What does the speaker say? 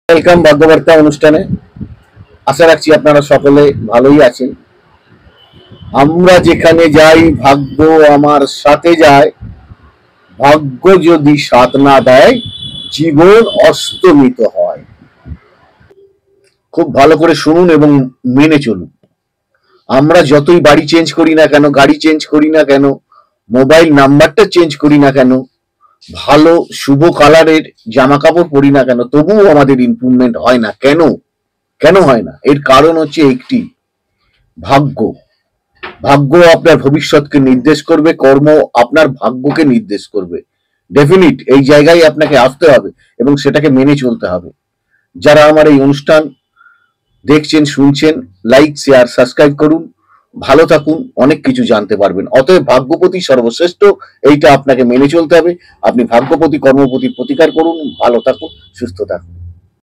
Welcome ভাগ্যবার্তা অনুষ্ঠানে। আশা রাখছি আপনারা সকলে ভালোই আছেন। আমরা যেখানে যাই ভাগ্য আমার সাথে যায়, ভাগ্য যদি সাথ না দেয় জীবন অস্তমিত হয়। খুব ভালো করে শুনুন এবং মেনে চলুন। আমরা যতই বাড়ি চেঞ্জ করি না কেন, গাড়ি চেঞ্জ করি না কেন, মোবাইল নাম্বারটা চেঞ্জ করি না কেন, ভালো শুভ কালারের জামা কাপড় পরি না কেন, তবুও আমাদের ইমপ্রুভমেন্ট হয় না। কেন কেন হয় না? এর কারণ হচ্ছে একটি, ভাগ্য। ভাগ্য আপনার ভবিষ্যৎকে নির্দেশ করবে, কর্ম আপনার ভাগ্যকে নির্দেশ করবে। ডেফিনিট এই জায়গায় আপনাকে আসতে হবে এবং সেটাকে মেনে চলতে হবে। যারা আমার এই অনুষ্ঠান দেখছেন, শুনছেন, লাইক, শেয়ার, সাবস্ক্রাইব করুন। ভালো থাকুন, অনেক কিছু জানতে পারবেন। অতএব ভাগ্যপতি সর্বশ্রেষ্ঠ, এইটা আপনাকে মেনে চলতে হবে। আপনি ভাগ্যপতি কর্মপতির প্রতিকার করুন। ভালো থাকুন, সুস্থ থাকুন।